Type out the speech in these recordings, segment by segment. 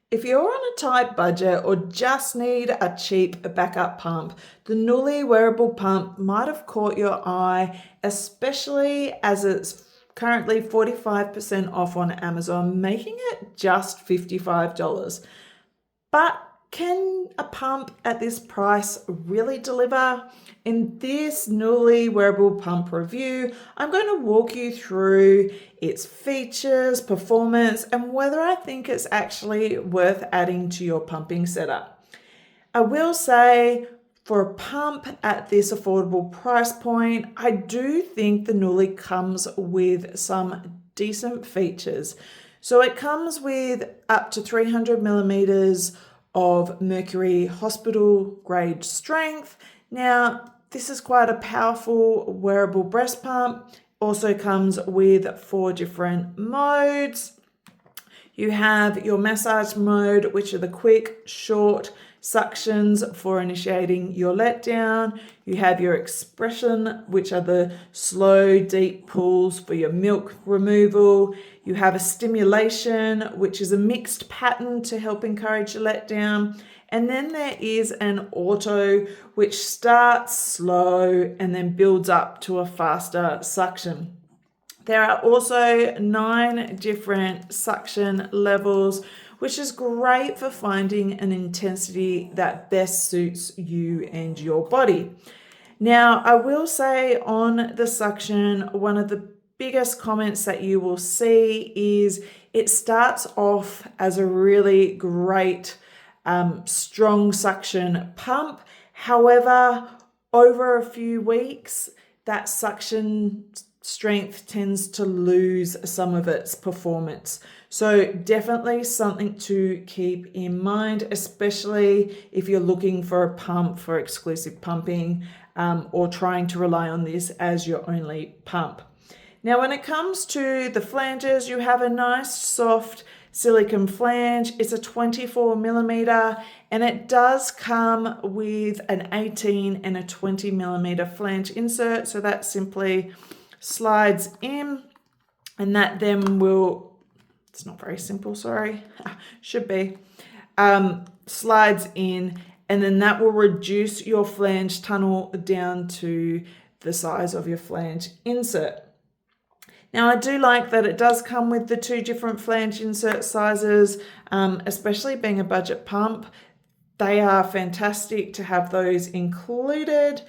If you're on a tight budget or just need a cheap backup pump, the Nuliie Wearable pump might have caught your eye, especially as it's currently 45% off on Amazon, making it just $55. But can a pump at this price really deliver? In this Nuliie Wearable pump review, I'm going to walk you through its features, performance, and whether I think it's actually worth adding to your pumping setup. I will say, for a pump at this affordable price point, I do think the Nuliie comes with some decent features. So it comes with up to 300 millimeters of mercury hospital grade strength. Now, this is quite a powerful wearable breast pump. Also comes with 4 different modes. You have your massage mode, which are the quick, short suctions for initiating your letdown. You have your expression, which are the slow, deep pulls for your milk removal. You have a stimulation, which is a mixed pattern to help encourage your letdown. And then there is an auto, which starts slow and then builds up to a faster suction. There are also 9 different suction levels, which is great for finding an intensity that best suits you and your body. Now, I will say on the suction, one of the biggest comments that you will see is it starts off as a really great strong suction pump. However, over a few weeks, that suction strength tends to lose some of its performance. So definitely something to keep in mind, especially if you're looking for a pump for exclusive pumping or trying to rely on this as your only pump. Now, when it comes to the flanges, you have a nice soft silicone flange. It's a 24 millimeter and it does come with an 18 and a 20 millimeter flange insert. So that simply slides in and that then will, it's not very simple, sorry, should be, slides in and then that will reduce your flange tunnel down to the size of your flange insert. Now, I do like that it does come with the 2 different flange insert sizes, especially being a budget pump. They are fantastic to have those included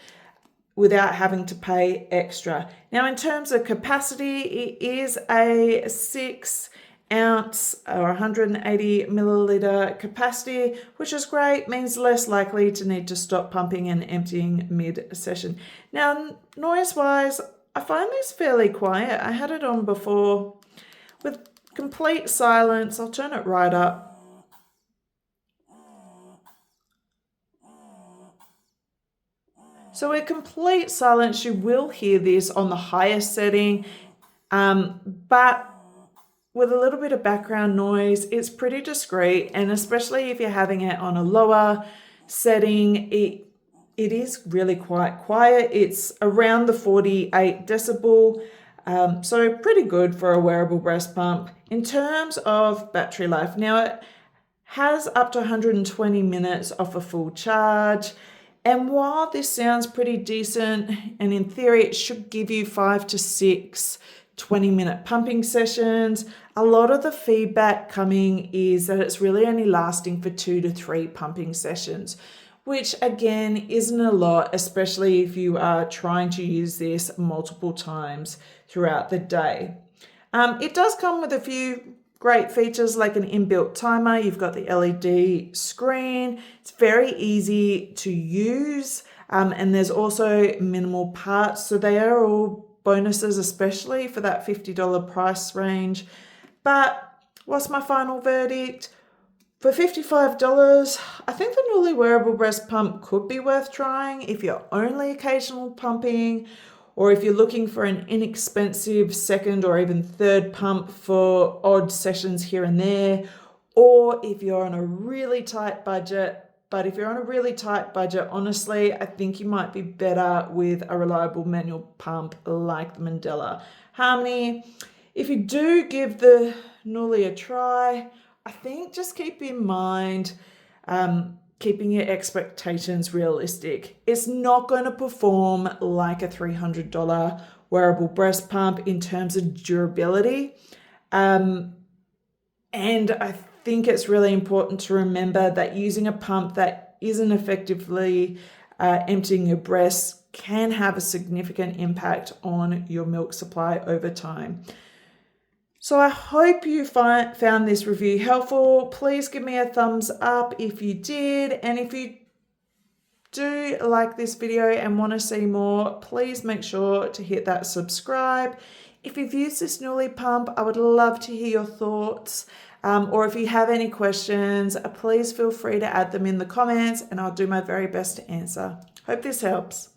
without having to pay extra. Now, in terms of capacity, it is a 6 ounce or 180 milliliter capacity, which is great, means less likely to need to stop pumping and emptying mid-session. Now, noise-wise, I find this fairly quiet. I had it on before with complete silence. I'll turn it right up. So with complete silence, you will hear this on the highest setting, but with a little bit of background noise, it's pretty discreet, and especially if you're having it on a lower setting, it is really quite quiet. It's around the 48 decibel, so pretty good for a wearable breast pump. In terms of battery life, now it has up to 120 minutes off a full charge. And while this sounds pretty decent, and in theory it should give you 5 to 6 20-minute pumping sessions, a lot of the feedback coming is that it's really only lasting for 2 to 3 pumping sessions, which again isn't a lot, especially if you are trying to use this multiple times throughout the day. It does come with a few great features like an inbuilt timer. You've got the LED screen. It's very easy to use, and there's also minimal parts, so they are all bonuses, especially for that $50 price range. But what's my final verdict? For $55, I think the Nuliie Wearable breast pump could be worth trying if you're only occasional pumping, or if you're looking for an inexpensive second or even third pump for odd sessions here and there, or if you're on a really tight budget. But if you're on a really tight budget, honestly, I think you might be better with a reliable manual pump like the Mandela Harmony. If you do give the Nuliie a try, I think just keep in mind keeping your expectations realistic. It's not going to perform like a $300 wearable breast pump in terms of durability. And I think it's really important to remember that using a pump that isn't effectively emptying your breasts can have a significant impact on your milk supply over time. So I hope you found this review helpful. Please give me a thumbs up if you did. And if you do like this video and want to see more, please make sure to hit that subscribe. If you've used this Nuliie pump, I would love to hear your thoughts. Or if you have any questions, please feel free to add them in the comments and I'll do my very best to answer. Hope this helps.